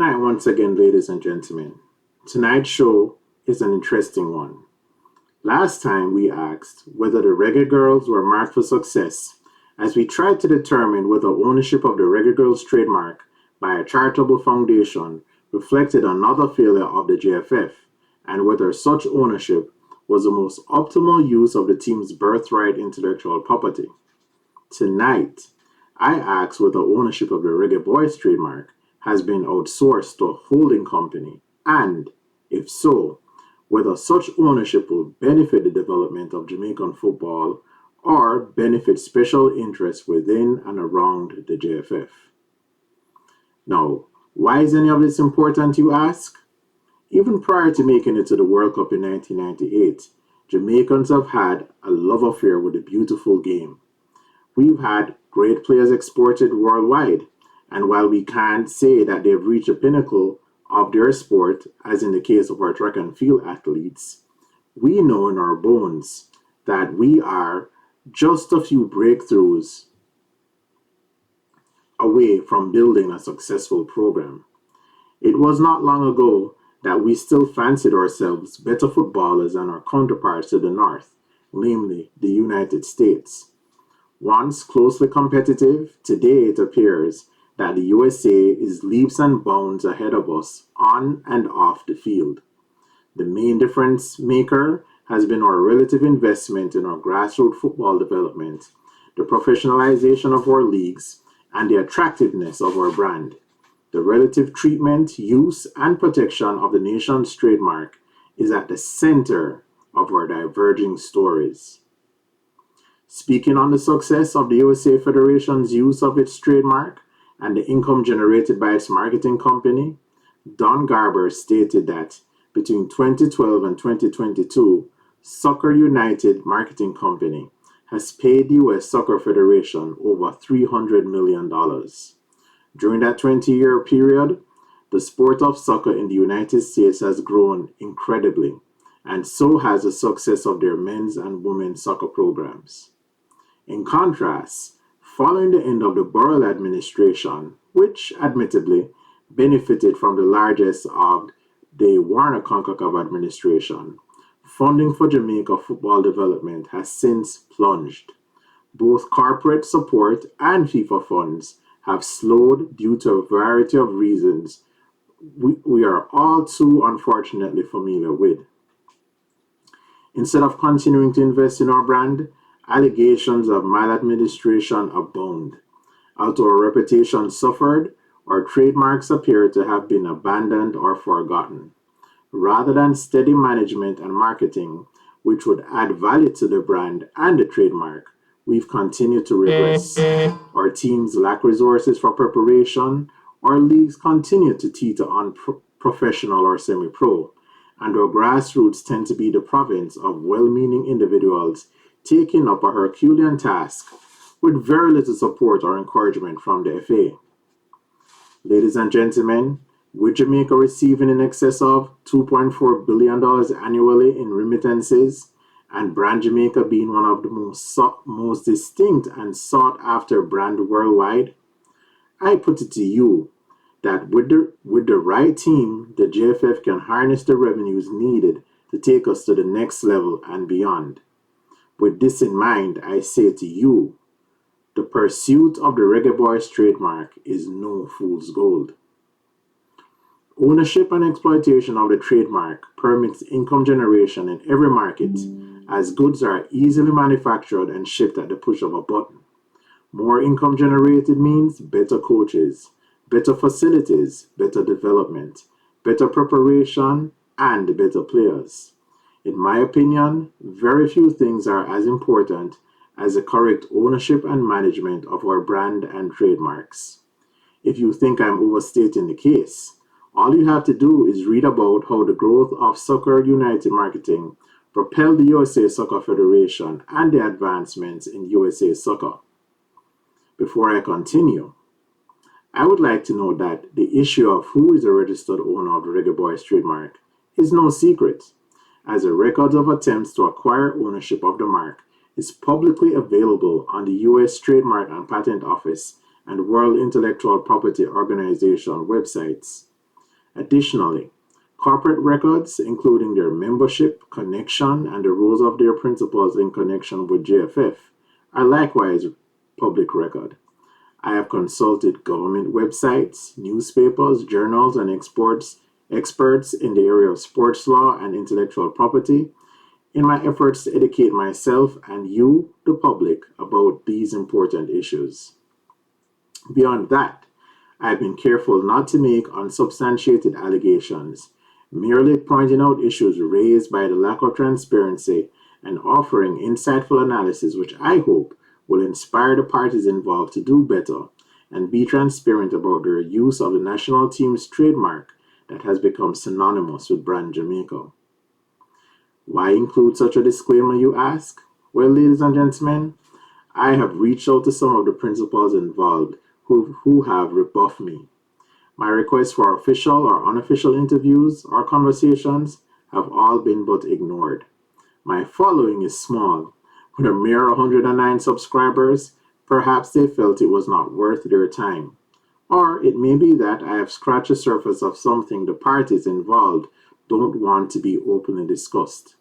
night once again, ladies and gentlemen. Tonight's show is an interesting one. Last time we asked whether the Reggae Girls were marked for success as we tried to determine whether ownership of the Reggae Girls trademark by a charitable foundation reflected another failure of the JFF and whether such ownership was the most optimal use of the team's birthright intellectual property. Tonight, I ask whether ownership of the Reggae Boyz trademark has been outsourced to a holding company, and, if so, whether such ownership will benefit the development of Jamaican football or benefit special interests within and around the JFF. Now, why is any of this important, you ask? Even prior to making it to the World Cup in 1998, Jamaicans have had a love affair with the beautiful game. We've had great players exported worldwide, and while we can't say that they've reached the pinnacle of their sport, as in the case of our track and field athletes, we know in our bones that we are just a few breakthroughs away from building a successful program. It was not long ago that we still fancied ourselves better footballers than our counterparts to the north, namely the United States. Once closely competitive, today it appears that the USA is leaps and bounds ahead of us on and off the field. The main difference maker has been our relative investment in our grassroots football development, the professionalization of our leagues, and the attractiveness of our brand. The relative treatment, use, and protection of the nation's trademark is at the center of our diverging stories. Speaking on the success of the USA Federation's use of its trademark and the income generated by its marketing company, Don Garber stated that between 2012 and 2022, Soccer United Marketing Company has paid the US Soccer Federation over $300 million. During that 20-year period, the sport of soccer in the United States has grown incredibly, and so has the success of their men's and women's soccer programs. In contrast, following the end of the Burrell administration, which admittedly benefited from the largest of the Warner-CONCACAF administration, funding for Jamaica football development has since plunged. Both corporate support and FIFA funds have slowed due to a variety of reasons we are all too unfortunately familiar with. Instead of continuing to invest in our brand, allegations of maladministration abound. Although our reputation suffered, our trademarks appear to have been abandoned or forgotten. Rather than steady management and marketing, which would add value to the brand and the trademark, we've continued to regress. Our teams lack resources for preparation, our leagues continue to teeter on professional or semi-pro, and our grassroots tend to be the province of well-meaning individuals taking up a Herculean task with very little support or encouragement from the FA. Ladies and gentlemen, with Jamaica receiving in excess of $2.4 billion annually in remittances, and Brand Jamaica being one of the most distinct and sought-after brand worldwide, I put it to you that with the right team, the JFF can harness the revenues needed to take us to the next level and beyond. With this in mind, I say to you, the pursuit of the Reggae Boyz trademark is no fool's gold. Ownership and exploitation of the trademark permits income generation in every market, as goods are easily manufactured and shipped at the push of a button. More income generated means better coaches, better facilities, better development, better preparation, and better players. In my opinion, very few things are as important as the correct ownership and management of our brand and trademarks. If you think I'm overstating the case, all you have to do is read about how the growth of Soccer United marketing propelled the USA Soccer Federation and the advancements in USA Soccer. Before I continue, I would like to note that the issue of who is the registered owner of the Reggae Boyz trademark is no secret, as a record of attempts to acquire ownership of the mark is publicly available on the US Trademark and Patent Office and World Intellectual Property Organization websites. Additionally, corporate records, including their membership, connection, and the rules of their principals in connection with JFF, are likewise public record. I have consulted government websites, newspapers, journals, and experts in the area of sports law and intellectual property in my efforts to educate myself and you, the public, about these important issues. Beyond that, I've been careful not to make unsubstantiated allegations, merely pointing out issues raised by the lack of transparency and offering insightful analysis which I hope will inspire the parties involved to do better and be transparent about their use of the national team's trademark that has become synonymous with brand Jamaica. Why include such a disclaimer, you ask? Well, ladies and gentlemen, I have reached out to some of the principals involved who have rebuffed me. My requests for official or unofficial interviews or conversations have all been but ignored. My following is small. With a mere 109 subscribers, perhaps they felt it was not worth their time. Or it may be that I have scratched the surface of something the parties involved don't want to be openly discussed.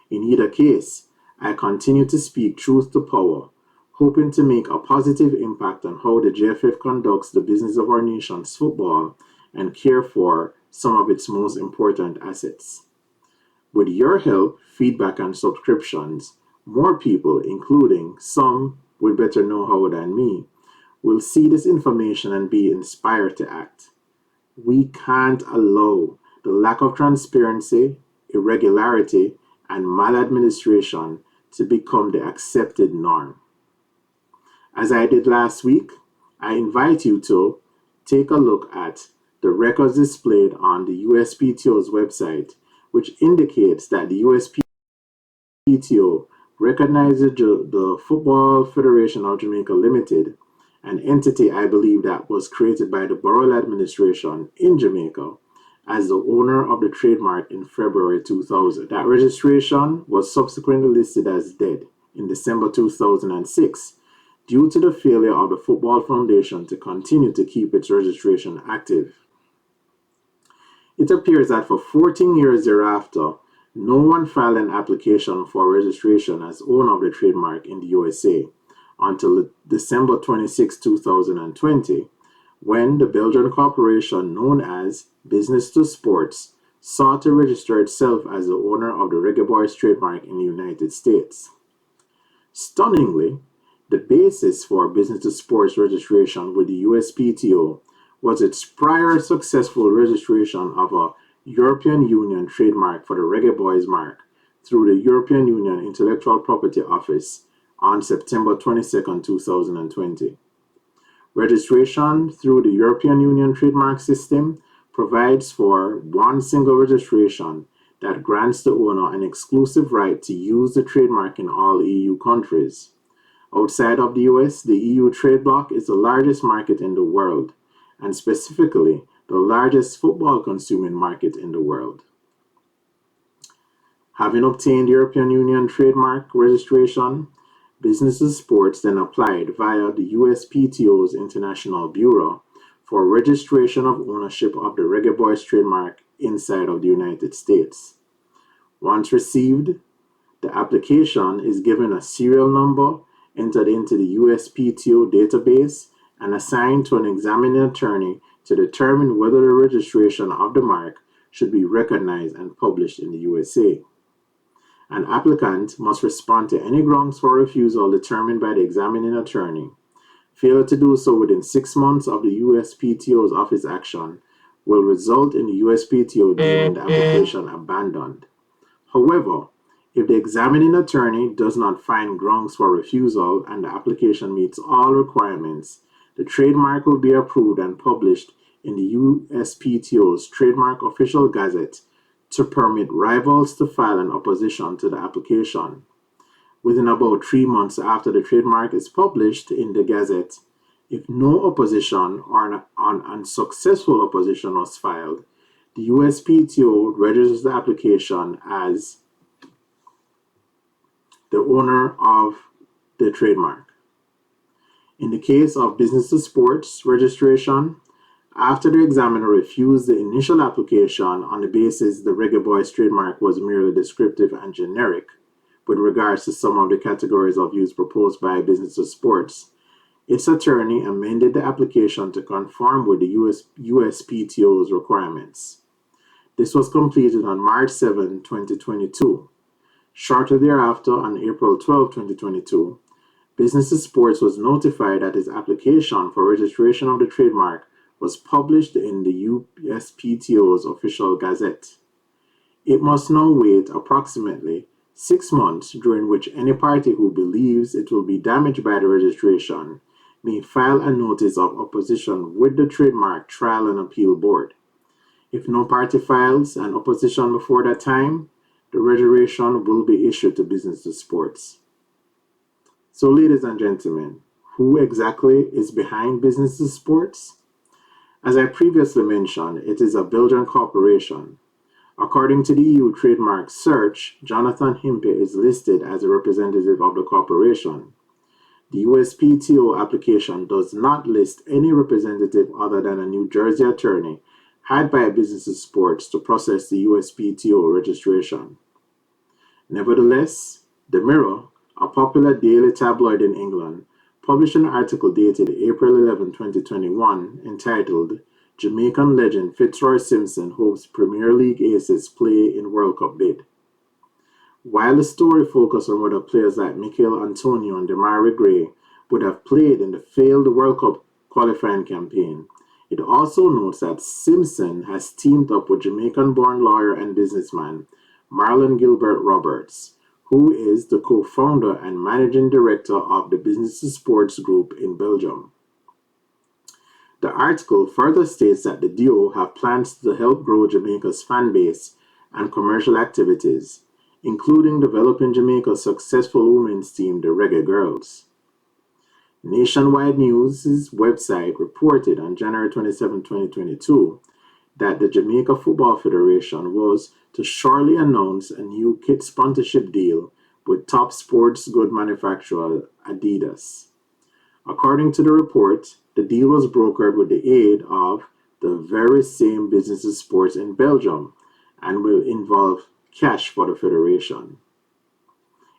In either case, I continue to speak truth to power, hoping to make a positive impact on how the JFF conducts the business of our nation's football and care for some of its most important assets. With your help, feedback, and subscriptions, more people, including some with better know-how than me, will see this information and be inspired to act. We can't allow the lack of transparency, irregularity, and maladministration to become the accepted norm. As I did last week, I invite you to take a look at the records displayed on the USPTO's website, which indicates that the USPTO recognizes the Football Federation of Jamaica Limited, an entity I believe that was created by the Borough Administration in Jamaica, as the owner of the trademark in February 2000. That registration was subsequently listed as dead in December 2006 due to the failure of the Football Foundation to continue to keep its registration active. It appears that for 14 years thereafter, no one filed an application for registration as owner of the trademark in the USA until December 26, 2020, when the Belgian corporation known as Business to Sports sought to register itself as the owner of the Reggaeboyz trademark in the United States. Stunningly, the basis for Business to Sports registration with the USPTO was its prior successful registration of a European Union trademark for the Reggaeboyz mark through the European Union Intellectual Property Office on September 22, 2020. Registration through the European Union trademark system provides for one single registration that grants the owner an exclusive right to use the trademark in all EU countries. Outside of the US, the EU trade bloc is the largest market in the world, and specifically the largest football consuming market in the world. Having obtained European Union trademark registration, Business to Sports then applied via the USPTO's International Bureau for registration of ownership of the Reggaeboyz trademark inside of the United States. Once received, the application is given a serial number entered into the USPTO database and assigned to an examining attorney to determine whether the registration of the mark should be recognized and published in the USA. An applicant must respond to any grounds for refusal determined by the examining attorney. Failure to do so within 6 months of the USPTO's office action will result in the USPTO deeming the application abandoned. However, if the examining attorney does not find grounds for refusal and the application meets all requirements, the trademark will be approved and published in the USPTO's Trademark Official Gazette to permit rivals to file an opposition to the application. Within about 3 months after the trademark is published in the Gazette, if no opposition or an unsuccessful opposition was filed, the USPTO registers the application as the owner of the trademark. In the case of Business to Sports registration, After the examiner refused the initial application on the basis the Reggaeboyz trademark was merely descriptive and generic with regards to some of the categories of use proposed by Business of Sports, its attorney amended the application to conform with the USPTO's requirements. This was completed on March 7, 2022. Shortly thereafter, on April 12, 2022, Business of Sports was notified that its application for registration of the trademark was published in the USPTO's official gazette. It must now wait approximately 6 months, during which any party who believes it will be damaged by the registration may file a notice of opposition with the Trademark Trial and Appeal Board. If no party files an opposition before that time, the registration will be issued to Business of Sports. So, ladies and gentlemen, who exactly is behind Business of Sports? As I previously mentioned, it is a Belgian corporation. According to the EU trademark search, Jonathan Himpe is listed as a representative of the corporation. The USPTO application does not list any representative other than a New Jersey attorney hired by Business of Sports to process the USPTO registration. Nevertheless, The Mirror, a popular daily tabloid in England, published an article dated April 11, 2021, entitled Jamaican Legend Fitzroy Simpson Hopes Premier League Aces Play in World Cup Bid. While the story focused on whether players like Mikel Antonio and Demarai Gray would have played in the failed World Cup qualifying campaign, it also notes that Simpson has teamed up with Jamaican-born lawyer and businessman Marlon Gilbert Roberts, who is the co-founder and managing director of the Business of Sports Group in Belgium. The article further states that the duo have plans to help grow Jamaica's fan base and commercial activities, including developing Jamaica's successful women's team, the Reggae Girls. Nationwide News' website reported on January 27, 2022, that the Jamaica Football Federation was to shortly announce a new kit sponsorship deal with top sports good manufacturer Adidas. According to the report, the deal was brokered with the aid of the very same Business of Sports in Belgium and will involve cash for the federation.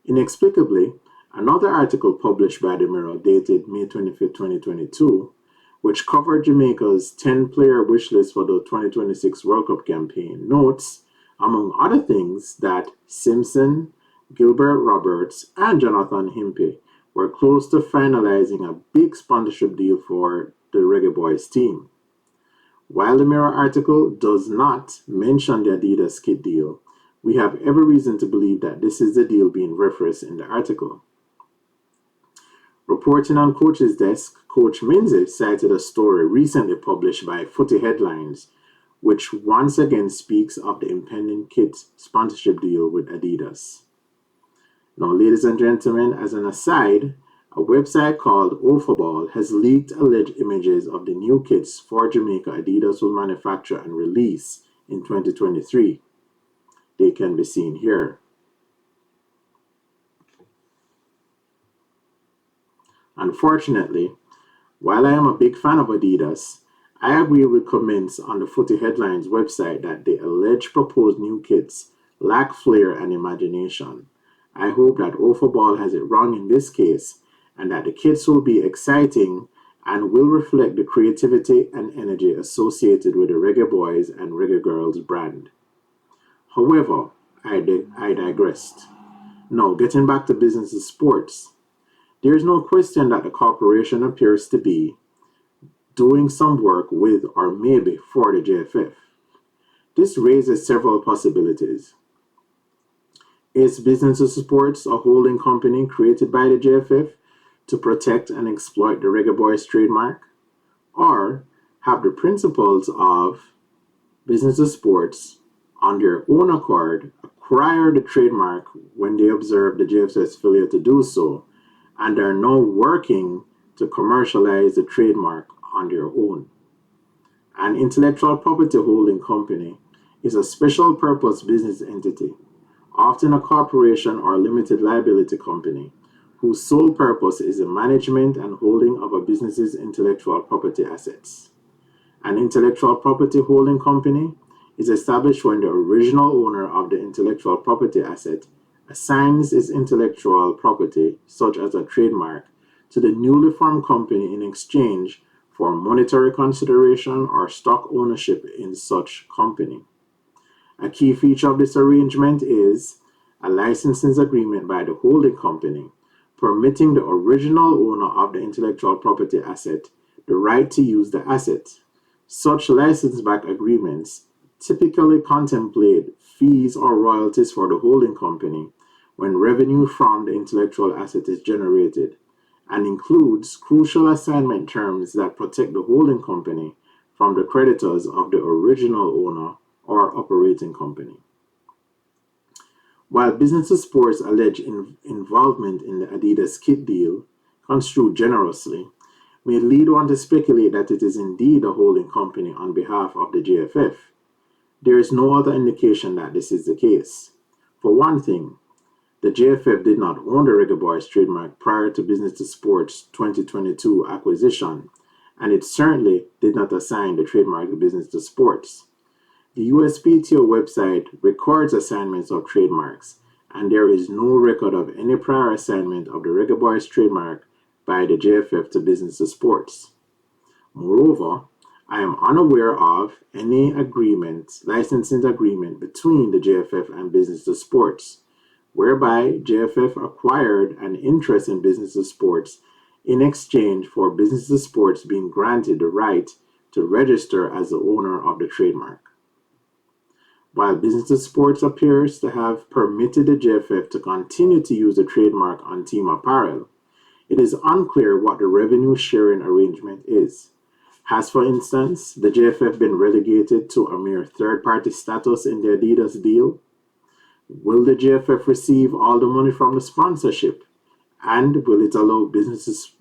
Inexplicably, another article published by The Mirror dated May 25, 2022, which covered Jamaica's 10-player wish list for the 2026 World Cup campaign, notes, among other things, that Simpson, Gilbert Roberts, and Jonathan Himpe were close to finalizing a big sponsorship deal for the Reggaeboyz team. While the Mirror article does not mention the Adidas kit deal, we have every reason to believe that this is the deal being referenced in the article. Reporting on Coach's Desk, Coach Minze cited a story recently published by Footy Headlines, which once again speaks of the impending kit sponsorship deal with Adidas. Now, ladies and gentlemen, as an aside, a website called Ofaball has leaked alleged images of the new kits for Jamaica Adidas will manufacture and release in 2023. They can be seen here. Unfortunately, while I am a big fan of Adidas, I agree with comments on the Footy Headlines website that the alleged proposed new kits lack flair and imagination. I hope that Ofaball has it wrong in this case, and that the kits will be exciting and will reflect the creativity and energy associated with the Reggae Boyz and Reggae Girls brand. However, I digressed. Now, getting back to Business of Sports, there is no question that the corporation appears to be doing some work with or maybe for the JFF. This raises several possibilities. Is Business of Sports a holding company created by the JFF to protect and exploit the Reggaeboyz trademark? Or have the principals of Business of Sports, on their own accord, acquired the trademark when they observed the JFF's failure to do so, and are now working to commercialize the trademark on their own? An intellectual property holding company is a special purpose business entity, often a corporation or limited liability company, whose sole purpose is the management and holding of a business's intellectual property assets. An intellectual property holding company is established when the original owner of the intellectual property asset assigns its intellectual property, such as a trademark, to the newly formed company in exchange for monetary consideration or stock ownership in such company. A key feature of this arrangement is a licensing agreement by the holding company, permitting the original owner of the intellectual property asset the right to use the asset. Such license-back agreements typically contemplate fees or royalties for the holding company when revenue from the intellectual asset is generated, and includes crucial assignment terms that protect the holding company from the creditors of the original owner or operating company. While Business to Sports allege involvement in the Adidas kit deal, construed generously, may lead one to speculate that it is indeed a holding company on behalf of the JFF. There is no other indication that this is the case. For one thing, the JFF did not own the Reggae Boyz trademark prior to Business to Sports 2022 acquisition, and it certainly did not assign the trademark to Business to Sports. The USPTO website records assignments of trademarks, and there is no record of any prior assignment of the Reggae Boyz trademark by the JFF to Business to Sports. Moreover, I am unaware of any licensing agreement between the JFF and Business to Sports, whereby JFF acquired an interest in Business to Sports in exchange for Business to Sports being granted the right to register as the owner of the trademark. While Business to Sports appears to have permitted the JFF to continue to use the trademark on team apparel, it is unclear what the revenue sharing arrangement is. Has, for instance, the JFF been relegated to a mere third-party status in the Adidas deal? Will the JFF receive all the money from the sponsorship? And will it allow Business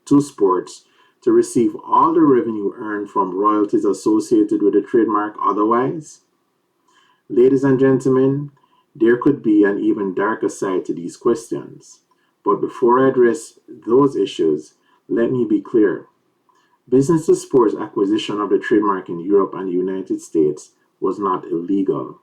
to Sports to receive all the revenue earned from royalties associated with the trademark otherwise? Ladies and gentlemen, there could be an even darker side to these questions. But before I address those issues, let me be clear. Business to Sports acquisition of the trademark in Europe and the United States was not illegal.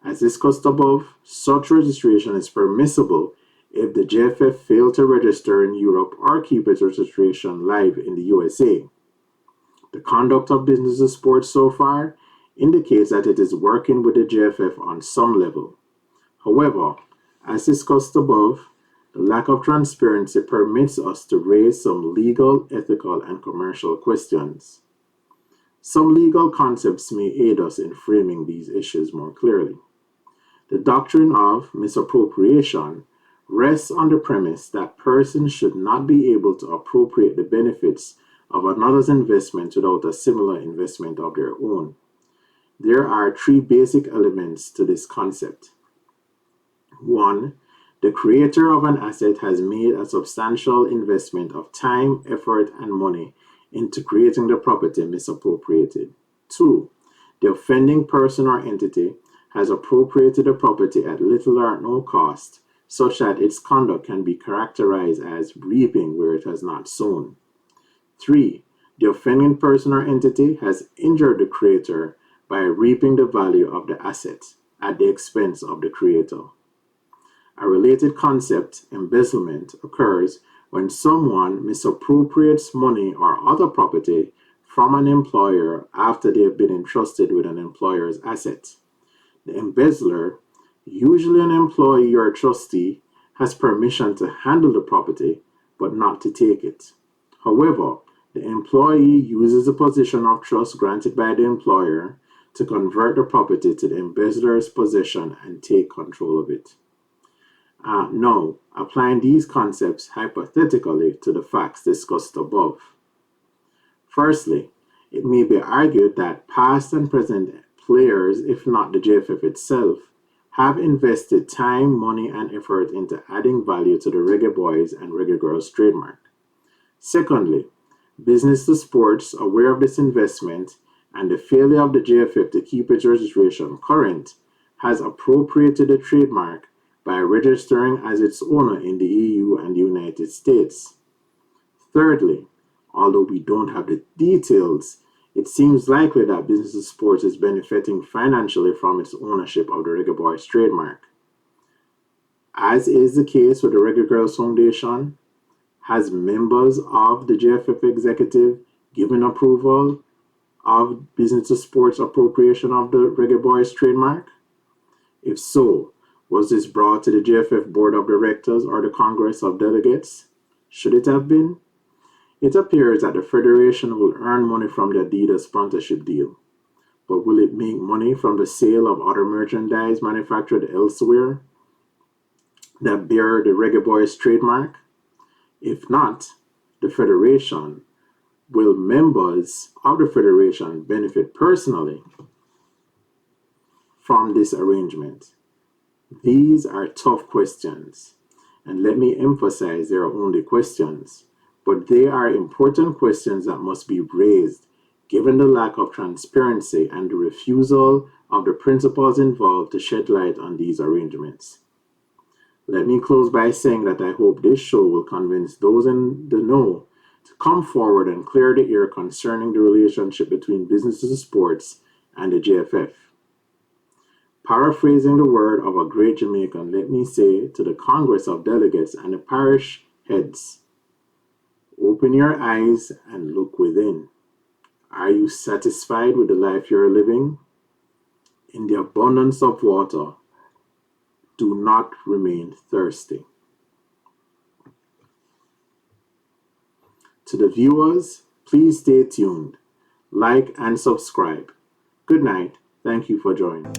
As discussed above, such registration is permissible if the JFF failed to register in Europe or keep its registration live in the USA. The conduct of Business to Sports so far indicates that it is working with the JFF on some level. However, as discussed above, the lack of transparency permits us to raise some legal, ethical, and commercial questions. Some legal concepts may aid us in framing these issues more clearly. The doctrine of misappropriation rests on the premise that persons should not be able to appropriate the benefits of another's investment without a similar investment of their own. There are three basic elements to this concept. 1. The creator of an asset has made a substantial investment of time, effort, and money into creating the property misappropriated. 2. The offending person or entity has appropriated the property at little or no cost, such that its conduct can be characterized as reaping where it has not sown. 3. The offending person or entity has injured the creator by reaping the value of the asset at the expense of the creator. A related concept, embezzlement, occurs when someone misappropriates money or other property from an employer after they have been entrusted with an employer's asset. The embezzler, usually an employee or trustee, has permission to handle the property but not to take it. However, the employee uses the position of trust granted by the employer to convert the property to the embezzler's possession and take control of it. Now, applying these concepts hypothetically to the facts discussed above. Firstly, it may be argued that past and present players, if not the JFF itself, have invested time, money, and effort into adding value to the Reggae Boyz and Reggae Girls trademark. Secondly, Business to Sports, aware of this investment and the failure of the JFF to keep its registration current, has appropriated the trademark by registering as its owner in the EU and the United States. Thirdly, Although we don't have the details, it seems likely that Business of Sports is benefiting financially from its ownership of the Reggae Boyz trademark. As is the case with the Reggae Girls Foundation, has members of the JFF executive given approval of Business of Sports appropriation of the Reggae Boyz trademark? If so, was this brought to the JFF Board of Directors or the Congress of Delegates? Should it have been? It appears that the Federation will earn money from the Adidas sponsorship deal, but will it make money from the sale of other merchandise manufactured elsewhere that bear the Reggae Boyz trademark? If not, the Federation, will members of the Federation benefit personally from this arrangement? These are tough questions, and let me emphasize they are only questions, but they are important questions that must be raised given the lack of transparency and the refusal of the principals involved to shed light on these arrangements. Let me close by saying that I hope this show will convince those in the know to come forward and clear the air concerning the relationship between businesses of sports and the JFF. Paraphrasing the word of a great Jamaican, let me say to the Congress of Delegates and the parish heads, open your eyes and look within. Are you satisfied with the life you're living? In the abundance of water, do not remain thirsty. To the viewers, please stay tuned, like and subscribe. Good night. Thank you for joining.